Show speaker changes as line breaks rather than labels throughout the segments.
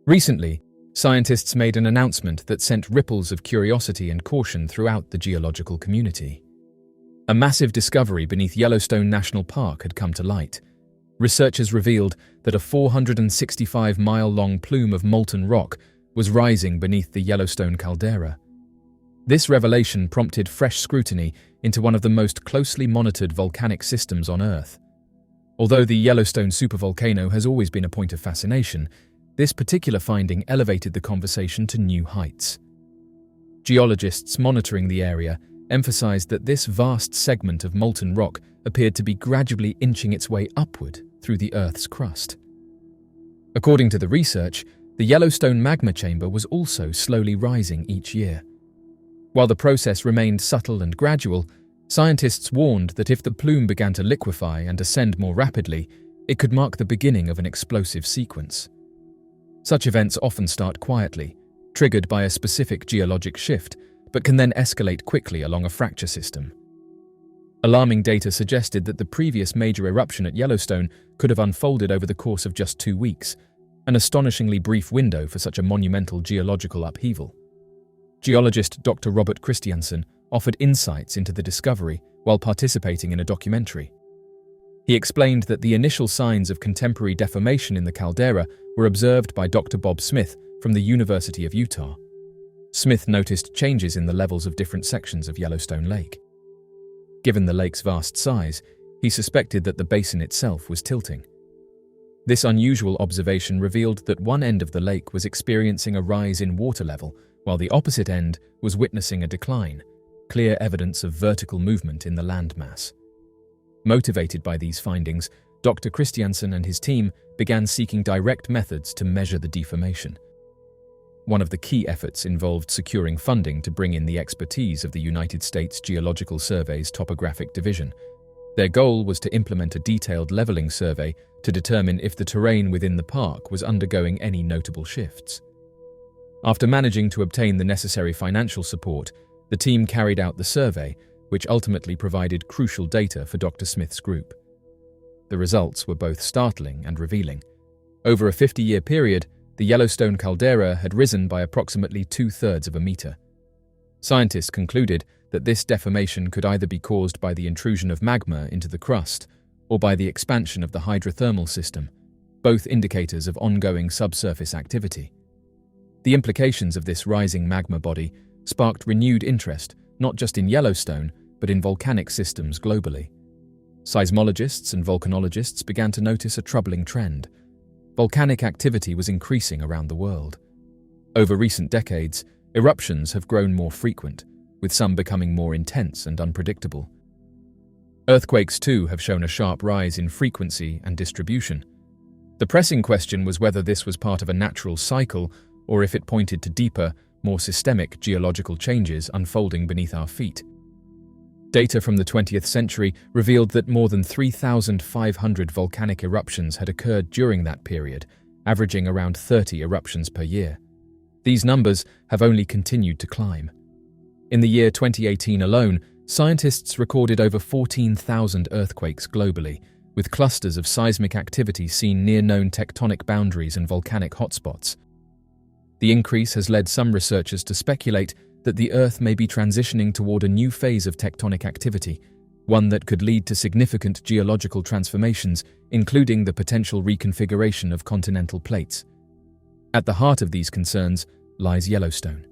Recently, scientists made an announcement that sent ripples of curiosity and caution throughout the geological community. A massive discovery beneath Yellowstone National Park had come to light. Researchers revealed that a 465-mile-long plume of molten rock was rising beneath the Yellowstone caldera. This revelation prompted fresh scrutiny into one of the most closely monitored volcanic systems on Earth. Although the Yellowstone supervolcano has always been a point of fascination, this particular finding elevated the conversation to new heights. Geologists monitoring the area emphasized that this vast segment of molten rock appeared to be gradually inching its way upward through the Earth's crust. According to the research, the Yellowstone magma chamber was also slowly rising each year. While the process remained subtle and gradual, scientists warned that if the plume began to liquefy and ascend more rapidly, it could mark the beginning of an explosive sequence. Such events often start quietly, triggered by a specific geologic shift, but can then escalate quickly along a fracture system. Alarming data suggested that the previous major eruption at Yellowstone could have unfolded over the course of just 2 weeks, an astonishingly brief window for such a monumental geological upheaval. Geologist Dr. Robert Christiansen offered insights into the discovery while participating in a documentary. He explained that the initial signs of contemporary deformation in the caldera were observed by Dr. Bob Smith from the University of Utah. Smith noticed changes in the levels of different sections of Yellowstone Lake. Given the lake's vast size, he suspected that the basin itself was tilting. This unusual observation revealed that one end of the lake was experiencing a rise in water level, while the opposite end was witnessing a decline, clear evidence of vertical movement in the landmass. Motivated by these findings, Dr. Christiansen and his team began seeking direct methods to measure the deformation. One of the key efforts involved securing funding to bring in the expertise of the United States Geological Survey's Topographic Division. Their goal was to implement a detailed leveling survey to determine if the terrain within the park was undergoing any notable shifts. After managing to obtain the necessary financial support, the team carried out the survey, which ultimately provided crucial data for Dr. Smith's group. The results were both startling and revealing. Over a 50-year period, the Yellowstone caldera had risen by approximately 2/3 of a meter. Scientists concluded that this deformation could either be caused by the intrusion of magma into the crust or by the expansion of the hydrothermal system, both indicators of ongoing subsurface activity. The implications of this rising magma body sparked renewed interest not just in Yellowstone, but in volcanic systems globally. Seismologists and volcanologists began to notice a troubling trend. Volcanic activity was increasing around the world. Over recent decades, eruptions have grown more frequent, with some becoming more intense and unpredictable. Earthquakes, too, have shown a sharp rise in frequency and distribution. The pressing question was whether this was part of a natural cycle or if it pointed to deeper, more systemic geological changes unfolding beneath our feet. Data from the 20th century revealed that more than 3,500 volcanic eruptions had occurred during that period, averaging around 30 eruptions per year. These numbers have only continued to climb. In the year 2018 alone, scientists recorded over 14,000 earthquakes globally, with clusters of seismic activity seen near known tectonic boundaries and volcanic hotspots. The increase has led some researchers to speculate that the Earth may be transitioning toward a new phase of tectonic activity, one that could lead to significant geological transformations, including the potential reconfiguration of continental plates. At the heart of these concerns lies Yellowstone.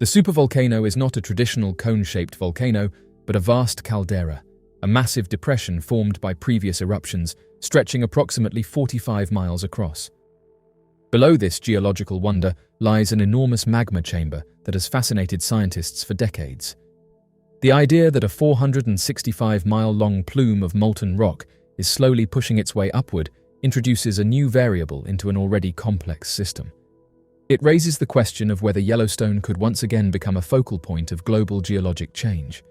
The supervolcano is not a traditional cone-shaped volcano, but a vast caldera, a massive depression formed by previous eruptions, stretching approximately 45 miles across. Below this geological wonder lies an enormous magma chamber that has fascinated scientists for decades. The idea that a 465-mile-long plume of molten rock is slowly pushing its way upward introduces a new variable into an already complex system. It raises the question of whether Yellowstone could once again become a focal point of global geologic change.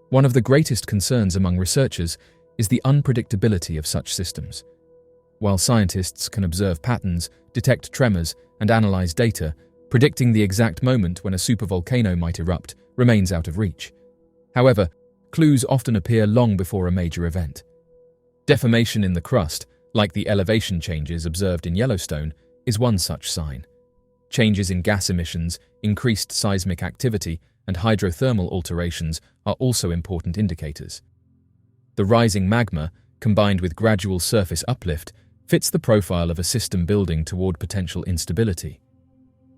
One of the greatest concerns among researchers is the unpredictability of such systems. While scientists can observe patterns, detect tremors, and analyze data, predicting the exact moment when a supervolcano might erupt remains out of reach. However, clues often appear long before a major event. Deformation in the crust, like the elevation changes observed in Yellowstone, is one such sign. Changes in gas emissions, increased seismic activity, and hydrothermal alterations are also important indicators. The rising magma, combined with gradual surface uplift, fits the profile of a system building toward potential instability.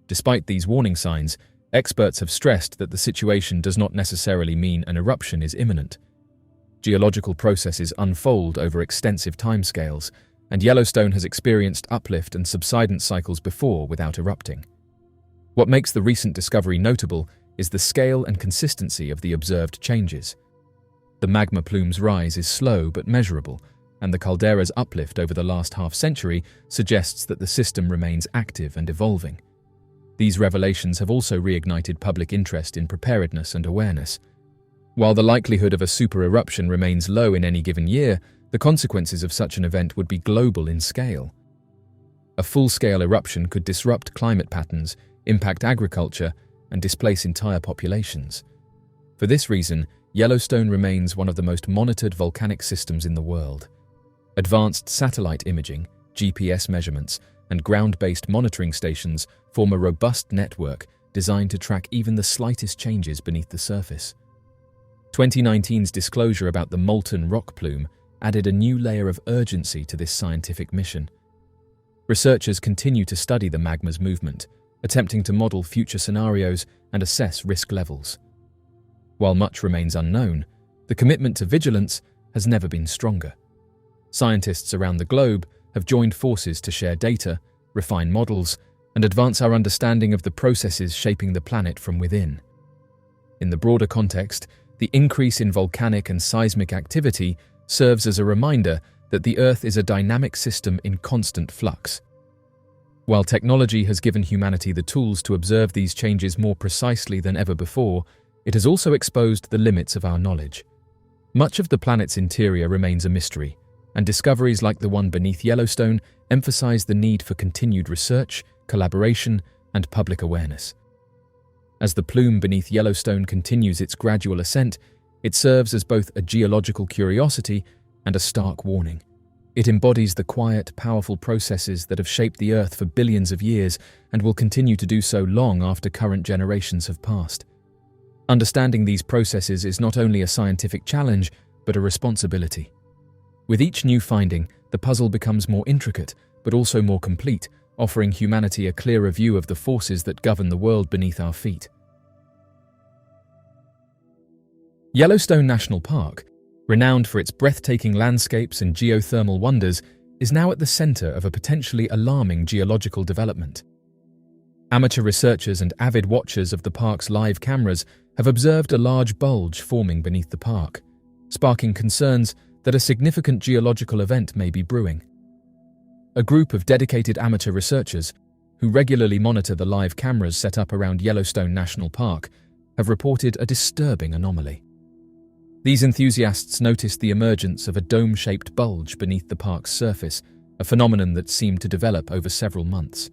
Despite these warning signs, experts have stressed that the situation does not necessarily mean an eruption is imminent. Geological processes unfold over extensive timescales, and Yellowstone has experienced uplift and subsidence cycles before without erupting. What makes the recent discovery notable is the scale and consistency of the observed changes. The magma plume's rise is slow but measurable, and the caldera's uplift over the last half-century suggests that the system remains active and evolving. These revelations have also reignited public interest in preparedness and awareness. While the likelihood of a super eruption remains low in any given year, the consequences of such an event would be global in scale. A full-scale eruption could disrupt climate patterns, impact agriculture, and displace entire populations. For this reason, Yellowstone remains one of the most monitored volcanic systems in the world. Advanced satellite imaging, GPS measurements, and ground-based monitoring stations form a robust network designed to track even the slightest changes beneath the surface. 2019's disclosure about the molten rock plume added a new layer of urgency to this scientific mission. Researchers continue to study the magma's movement, attempting to model future scenarios and assess risk levels. While much remains unknown, the commitment to vigilance has never been stronger. Scientists around the globe have joined forces to share data, refine models, and advance our understanding of the processes shaping the planet from within. In the broader context, the increase in volcanic and seismic activity serves as a reminder that the Earth is a dynamic system in constant flux. While technology has given humanity the tools to observe these changes more precisely than ever before, it has also exposed the limits of our knowledge. Much of the planet's interior remains a mystery, and discoveries like the one beneath Yellowstone emphasize the need for continued research, collaboration, and public awareness. As the plume beneath Yellowstone continues its gradual ascent, it serves as both a geological curiosity and a stark warning. It embodies the quiet, powerful processes that have shaped the Earth for billions of years and will continue to do so long after current generations have passed. Understanding these processes is not only a scientific challenge, but a responsibility. With each new finding, the puzzle becomes more intricate, but also more complete, offering humanity a clearer view of the forces that govern the world beneath our feet. Yellowstone National Park, renowned for its breathtaking landscapes and geothermal wonders, is now at the center of a potentially alarming geological development. Amateur researchers and avid watchers of the park's live cameras have observed a large bulge forming beneath the park, sparking concerns that a significant geological event may be brewing. A group of dedicated amateur researchers, who regularly monitor the live cameras set up around Yellowstone National Park, have reported a disturbing anomaly. These enthusiasts noticed the emergence of a dome-shaped bulge beneath the park's surface, a phenomenon that seemed to develop over several months.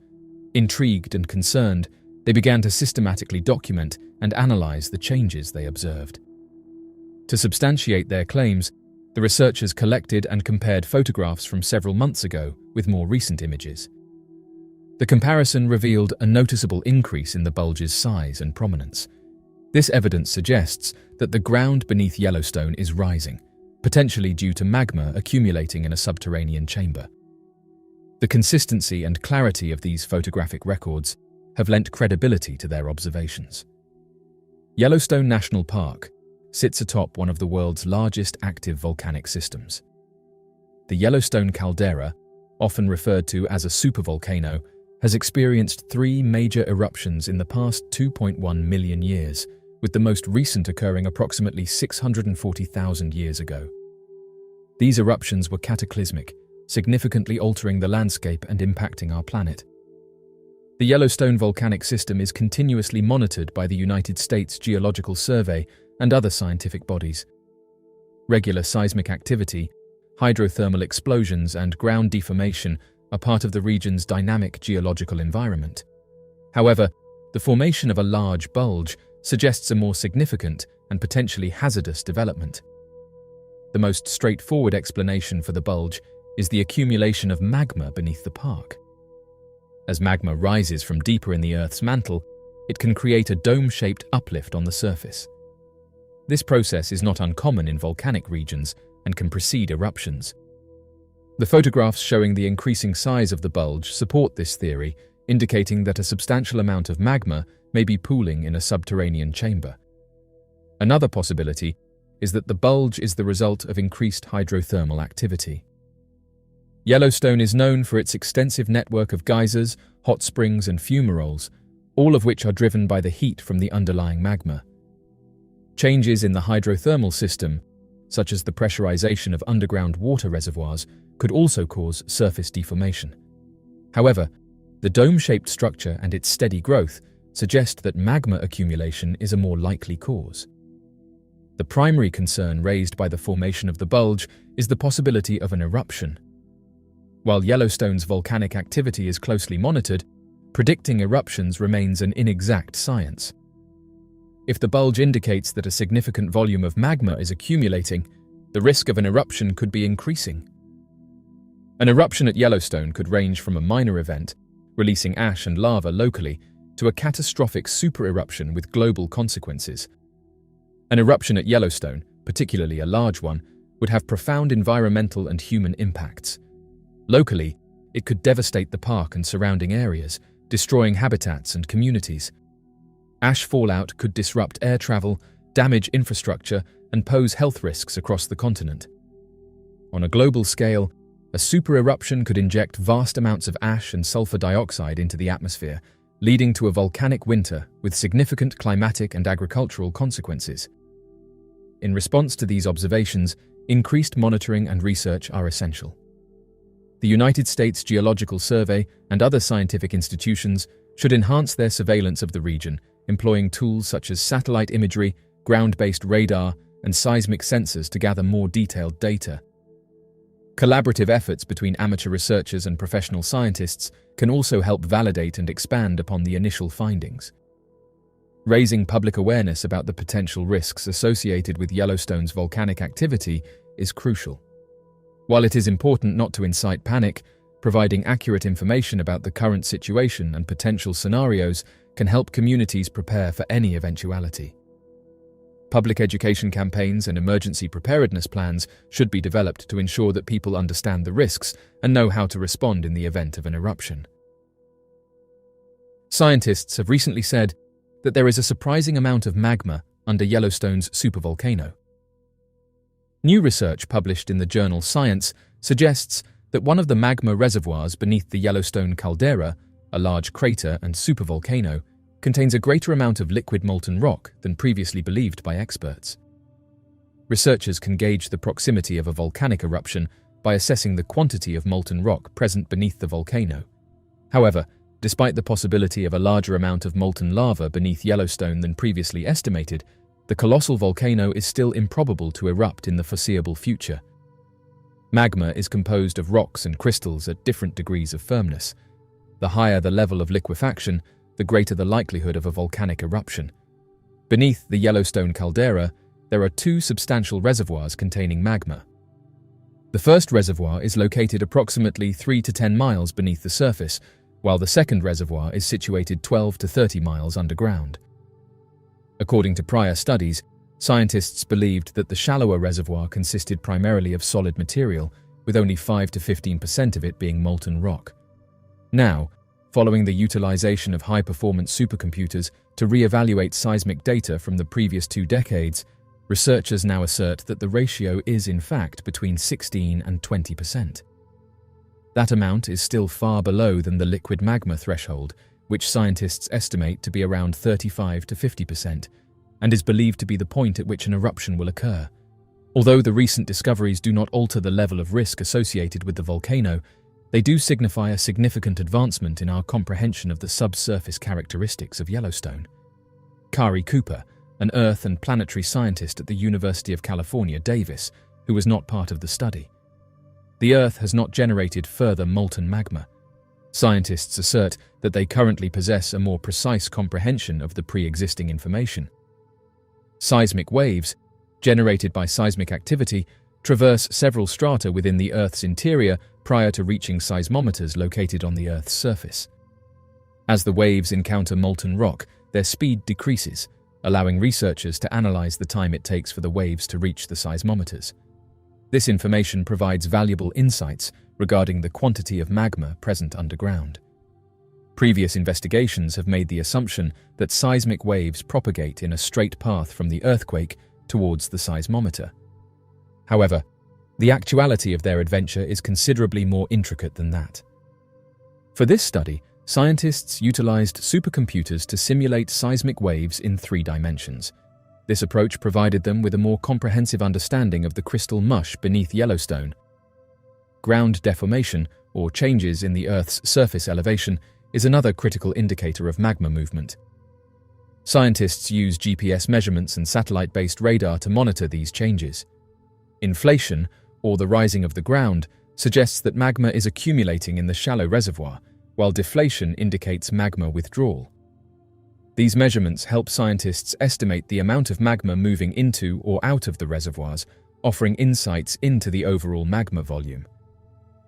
Intrigued and concerned, they began to systematically document and analyze the changes they observed. To substantiate their claims, the researchers collected and compared photographs from several months ago with more recent images. The comparison revealed a noticeable increase in the bulge's size and prominence. This evidence suggests that the ground beneath Yellowstone is rising, potentially due to magma accumulating in a subterranean chamber. The consistency and clarity of these photographic records have lent credibility to their observations. Yellowstone National Park sits atop one of the world's largest active volcanic systems. The Yellowstone caldera, often referred to as a supervolcano, has experienced 3 major eruptions in the past 2.1 million years, with the most recent occurring approximately 640,000 years ago. These eruptions were cataclysmic, significantly altering the landscape and impacting our planet. The Yellowstone volcanic system is continuously monitored by the United States Geological Survey and other scientific bodies. Regular seismic activity, hydrothermal explosions, and ground deformation are part of the region's dynamic geological environment. However, the formation of a large bulge suggests a more significant and potentially hazardous development. The most straightforward explanation for the bulge is the accumulation of magma beneath the park. As magma rises from deeper in the Earth's mantle, it can create a dome-shaped uplift on the surface. This process is not uncommon in volcanic regions and can precede eruptions. The photographs showing the increasing size of the bulge support this theory, indicating that a substantial amount of magma may be pooling in a subterranean chamber. Another possibility is that the bulge is the result of increased hydrothermal activity. Yellowstone is known for its extensive network of geysers, hot springs, and fumaroles, all of which are driven by the heat from the underlying magma. Changes in the hydrothermal system, such as the pressurization of underground water reservoirs, could also cause surface deformation. However, the dome-shaped structure and its steady growth suggest that magma accumulation is a more likely cause. The primary concern raised by the formation of the bulge is the possibility of an eruption. While Yellowstone's volcanic activity is closely monitored, predicting eruptions remains an inexact science. If the bulge indicates that a significant volume of magma is accumulating, the risk of an eruption could be increasing. An eruption at Yellowstone could range from a minor event, releasing ash and lava locally, to a catastrophic supereruption with global consequences. An eruption at Yellowstone, particularly a large one, would have profound environmental and human impacts. Locally, it could devastate the park and surrounding areas, destroying habitats and communities. Ash fallout could disrupt air travel, damage infrastructure, and pose health risks across the continent. On a global scale, a supereruption could inject vast amounts of ash and sulfur dioxide into the atmosphere, leading to a volcanic winter with significant climatic and agricultural consequences. In response to these observations, increased monitoring and research are essential. The United States Geological Survey and other scientific institutions should enhance their surveillance of the region, employing tools such as satellite imagery, ground-based radar, and seismic sensors to gather more detailed data. Collaborative efforts between amateur researchers and professional scientists can also help validate and expand upon the initial findings. Raising public awareness about the potential risks associated with Yellowstone's volcanic activity is crucial. While it is important not to incite panic, providing accurate information about the current situation and potential scenarios can help communities prepare for any eventuality. Public education campaigns and emergency preparedness plans should be developed to ensure that people understand the risks and know how to respond in the event of an eruption. Scientists have recently said that there is a surprising amount of magma under Yellowstone's supervolcano. New research published in the journal Science suggests that one of the magma reservoirs beneath the Yellowstone caldera, a large crater and supervolcano, contains a greater amount of liquid molten rock than previously believed by experts. Researchers can gauge the proximity of a volcanic eruption by assessing the quantity of molten rock present beneath the volcano. However, despite the possibility of a larger amount of molten lava beneath Yellowstone than previously estimated, the colossal volcano is still improbable to erupt in the foreseeable future. Magma is composed of rocks and crystals at different degrees of firmness. The higher the level of liquefaction, the greater the likelihood of a volcanic eruption. Beneath the Yellowstone caldera, there are two substantial reservoirs containing magma. The first reservoir is located approximately 3 to 10 miles beneath the surface, while the second reservoir is situated 12 to 30 miles underground. According to prior studies, scientists believed that the shallower reservoir consisted primarily of solid material, with only 5 to 15% of it being molten rock. Now, following the utilization of high-performance supercomputers to re-evaluate seismic data from the previous 2 decades, researchers now assert that the ratio is in fact between 16 and 20%. That amount is still far below than the liquid magma threshold, which scientists estimate to be around 35 to 50%, and is believed to be the point at which an eruption will occur. Although the recent discoveries do not alter the level of risk associated with the volcano, they do signify a significant advancement in our comprehension of the subsurface characteristics of Yellowstone. Kari Cooper, an Earth and planetary scientist at the University of California, Davis, who was not part of the study. The Earth has not generated further molten magma. Scientists assert that they currently possess a more precise comprehension of the pre-existing information. Seismic waves, generated by seismic activity, traverse several strata within the Earth's interior prior to reaching seismometers located on the Earth's surface. As the waves encounter molten rock, their speed decreases, allowing researchers to analyze the time it takes for the waves to reach the seismometers. This information provides valuable insights regarding the quantity of magma present underground. Previous investigations have made the assumption that seismic waves propagate in a straight path from the earthquake towards the seismometer. However, the actuality of their adventure is considerably more intricate than that. For this study, scientists utilized supercomputers to simulate seismic waves in 3 dimensions. This approach provided them with a more comprehensive understanding of the crystal mush beneath Yellowstone. Ground deformation, or changes in the Earth's surface elevation, is another critical indicator of magma movement. Scientists use GPS measurements and satellite-based radar to monitor these changes. Inflation, or the rising of the ground, suggests that magma is accumulating in the shallow reservoir, while deflation indicates magma withdrawal. These measurements help scientists estimate the amount of magma moving into or out of the reservoirs, offering insights into the overall magma volume.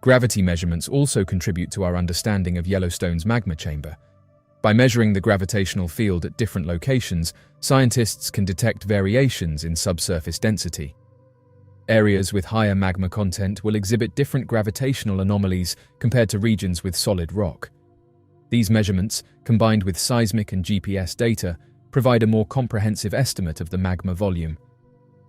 Gravity measurements also contribute to our understanding of Yellowstone's magma chamber. By measuring the gravitational field at different locations, scientists can detect variations in subsurface density. Areas with higher magma content will exhibit different gravitational anomalies compared to regions with solid rock. These measurements, combined with seismic and GPS data, provide a more comprehensive estimate of the magma volume.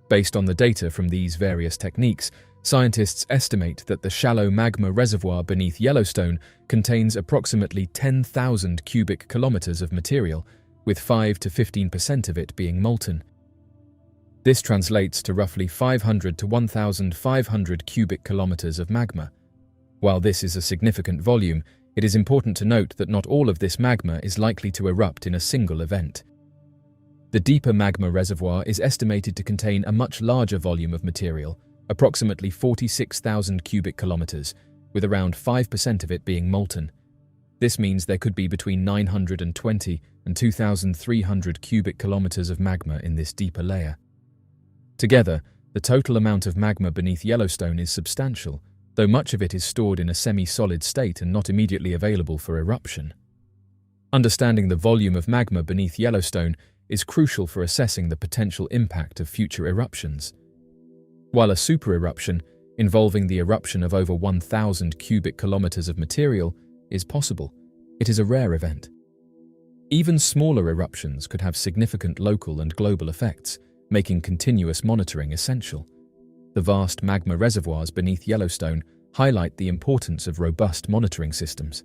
Based on the data from these various techniques, scientists estimate that the shallow magma reservoir beneath Yellowstone contains approximately 10,000 cubic kilometers of material, with 5 to 15% of it being molten. This translates to roughly 500 to 1,500 cubic kilometers of magma. While this is a significant volume, it is important to note that not all of this magma is likely to erupt in a single event. The deeper magma reservoir is estimated to contain a much larger volume of material, approximately 46,000 cubic kilometers, with around 5% of it being molten. This means there could be between 920 and 2,300 cubic kilometers of magma in this deeper layer. Together, the total amount of magma beneath Yellowstone is substantial, though much of it is stored in a semi-solid state and not immediately available for eruption. Understanding the volume of magma beneath Yellowstone is crucial for assessing the potential impact of future eruptions. While a supereruption, involving the eruption of over 1,000 cubic kilometers of material, is possible, it is a rare event. Even smaller eruptions could have significant local and global effects, making continuous monitoring essential. The vast magma reservoirs beneath Yellowstone highlight the importance of robust monitoring systems.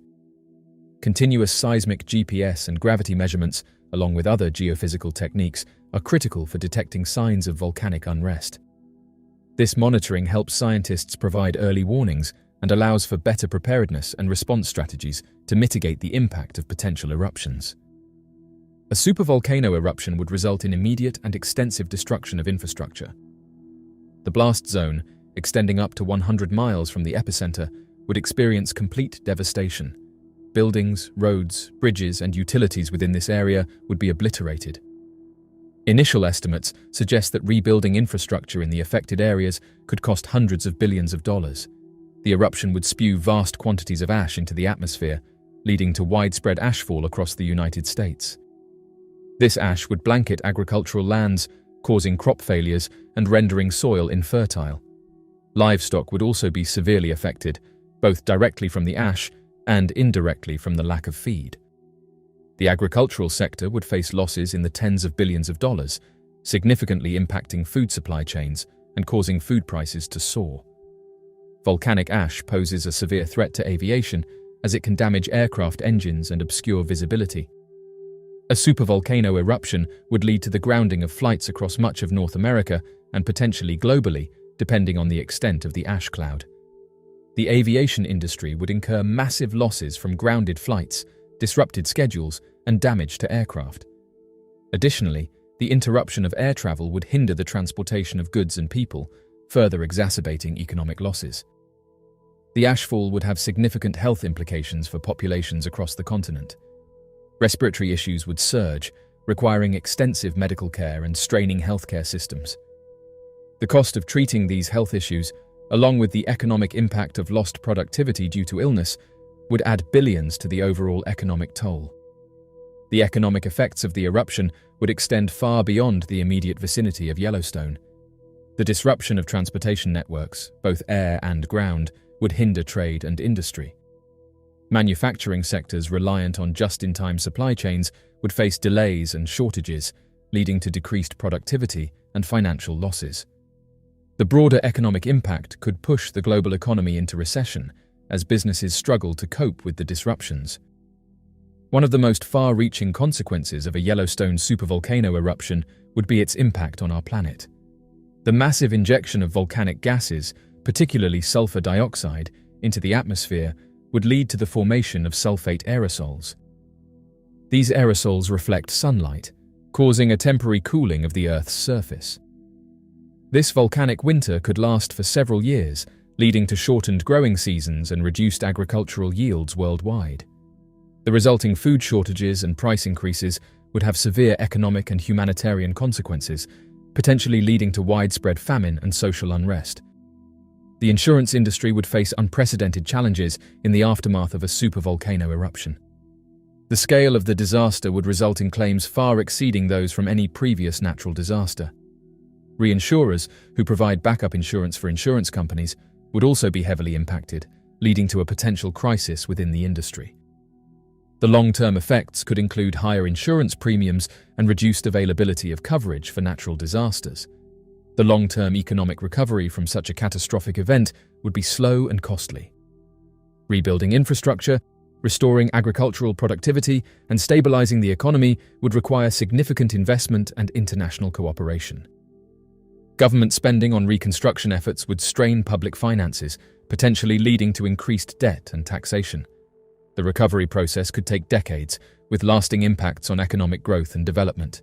Continuous seismic GPS and gravity measurements, along with other geophysical techniques, are critical for detecting signs of volcanic unrest. This monitoring helps scientists provide early warnings and allows for better preparedness and response strategies to mitigate the impact of potential eruptions. A supervolcano eruption would result in immediate and extensive destruction of infrastructure. The blast zone, extending up to 100 miles from the epicenter, would experience complete devastation. Buildings, roads, bridges, and utilities within this area would be obliterated. Initial estimates suggest that rebuilding infrastructure in the affected areas could cost hundreds of billions of dollars. The eruption would spew vast quantities of ash into the atmosphere, leading to widespread ashfall across the United States. This ash would blanket agricultural lands, causing crop failures and rendering soil infertile. Livestock would also be severely affected, both directly from the ash and indirectly from the lack of feed. The agricultural sector would face losses in the tens of billions of dollars, significantly impacting food supply chains and causing food prices to soar. Volcanic ash poses a severe threat to aviation as it can damage aircraft engines and obscure visibility. A supervolcano eruption would lead to the grounding of flights across much of North America and potentially globally, depending on the extent of the ash cloud. The aviation industry would incur massive losses from grounded flights, disrupted schedules, and damage to aircraft. Additionally, the interruption of air travel would hinder the transportation of goods and people, further exacerbating economic losses. The ashfall would have significant health implications for populations across the continent. Respiratory issues would surge, requiring extensive medical care and straining healthcare systems. The cost of treating these health issues, along with the economic impact of lost productivity due to illness, would add billions to the overall economic toll. The economic effects of the eruption would extend far beyond the immediate vicinity of Yellowstone. The disruption of transportation networks, both air and ground, would hinder trade and industry. Manufacturing sectors reliant on just-in-time supply chains would face delays and shortages, leading to decreased productivity and financial losses. The broader economic impact could push the global economy into recession as businesses struggle to cope with the disruptions. One of the most far-reaching consequences of a Yellowstone supervolcano eruption would be its impact on our planet. The massive injection of volcanic gases, particularly sulfur dioxide, into the atmosphere would lead to the formation of sulfate aerosols. These aerosols reflect sunlight, causing a temporary cooling of the Earth's surface. This volcanic winter could last for several years, leading to shortened growing seasons and reduced agricultural yields worldwide. The resulting food shortages and price increases would have severe economic and humanitarian consequences, potentially leading to widespread famine and social unrest. The insurance industry would face unprecedented challenges in the aftermath of a supervolcano eruption. The scale of the disaster would result in claims far exceeding those from any previous natural disaster. Reinsurers, who provide backup insurance for insurance companies, would also be heavily impacted, leading to a potential crisis within the industry. The long-term effects could include higher insurance premiums and reduced availability of coverage for natural disasters. The long-term economic recovery from such a catastrophic event would be slow and costly. Rebuilding infrastructure, restoring agricultural productivity, and stabilizing the economy would require significant investment and international cooperation. Government spending on reconstruction efforts would strain public finances, potentially leading to increased debt and taxation. The recovery process could take decades, with lasting impacts on economic growth and development.